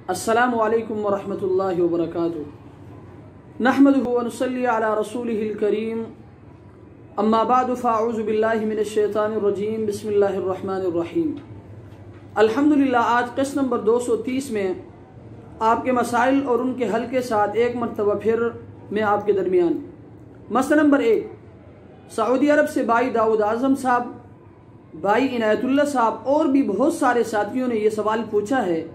السلام علیکم ورحمۃ اللہ وبرکاتہ نحمدہ ونصلی علی رسولہ الکریم اما بعد فاعوذ باللہ من الشیطان الرجیم بسم اللہ الرحمن الرحیم۔ الحمدللہ آج قسط نمبر 230 میں آپ کے مسائل اور ان کے حل کے ساتھ ایک مرتبہ پھر میں آپ کے درمیان مسئلہ نمبر 1، سعودی عرب سے بھائی داؤد اعظم صاحب، بھائی عنایت اللہ صاحب اور بھی بہت سارے ساتھیوں نے یہ سوال پوچھا ہے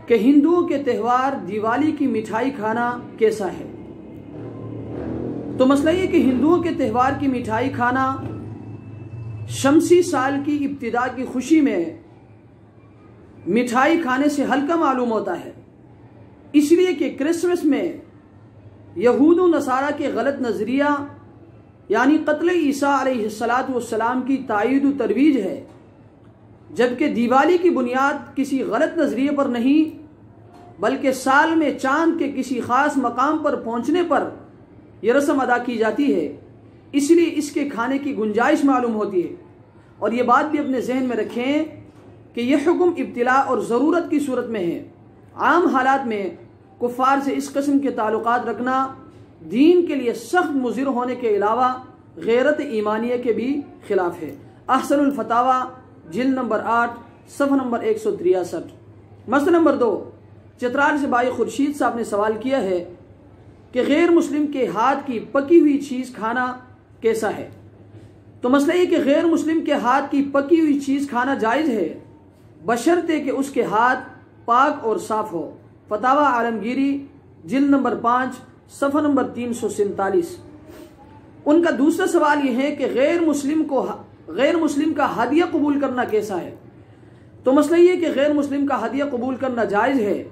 کہ ہندوؤں کے تہوار دیوالی کی مٹھائی کھانا کیسا ہے؟ تو مسئلہ یہ کہ ہندوؤں کے تہوار کی مٹھائی کھانا شمسی سال کی ابتدا کی خوشی میں مٹھائی کھانے سے ہلکا معلوم ہوتا ہے، اس لیے کہ کرسمس میں یہود و نصارہ کے غلط نظریہ یعنی قتل عیسیٰ علیہ السلام کی تائید و ترویج ہے، جبکہ دیوالی کی بنیاد کسی غلط نظریے پر نہیں بلکہ سال میں چاند کے کسی خاص مقام پر پہنچنے پر یہ رسم ادا کی جاتی ہے، اس لیے اس کے کھانے کی گنجائش معلوم ہوتی ہے۔ اور یہ بات بھی اپنے ذہن میں رکھیں کہ یہ حکم ابتلا اور ضرورت کی صورت میں ہے، عام حالات میں کفار سے اس قسم کے تعلقات رکھنا دین کے لیے سخت مضر ہونے کے علاوہ غیرت ایمانیہ کے بھی خلاف ہے۔ احسن الفتاوی جلد نمبر 8 صفحہ نمبر 163۔ مسئلہ نمبر 2، چترال سے بھائی خورشید صاحب نے سوال کیا ہے کہ غیر مسلم کے ہاتھ کی پکی ہوئی چیز کھانا کیسا ہے؟ تو مسئلہ یہ کہ غیر مسلم کے ہاتھ کی پکی ہوئی چیز کھانا جائز ہے بشرطے کہ اس کے ہاتھ پاک اور صاف ہو۔ فتاوی عالمگیری جلد نمبر 5 صفحہ نمبر 347۔ ان کا دوسرا سوال یہ ہے کہ غیر مسلم کا ہدیہ قبول کرنا کیسا ہے؟ تو مسئلہ یہ کہ غیر مسلم کا ہدیہ قبول کرنا جائز ہے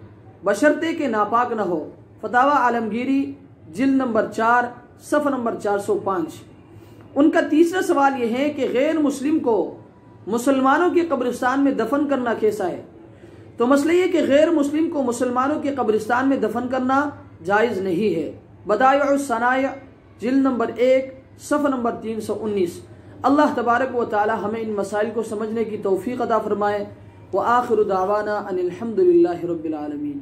بشرطے کہ ناپاک نہ ہو۔ فتاوی عالمگیری جلد نمبر 4 صفحہ نمبر 405۔ ان کا تیسرا سوال یہ ہے کہ غیر مسلم کو مسلمانوں کے قبرستان میں دفن کرنا کیسا ہے؟ تو مسئلہ یہ کہ غیر مسلم کو مسلمانوں کے قبرستان میں دفن کرنا جائز نہیں ہے۔ بدائع الصنائع جلد نمبر 1 صفحہ نمبر 319۔ اللہ تبارک و تعالی ہمیں ان مسائل کو سمجھنے کی توفیق عطا فرمائے۔ وآخر دعوانا ان الحمد للہ رب العالمین۔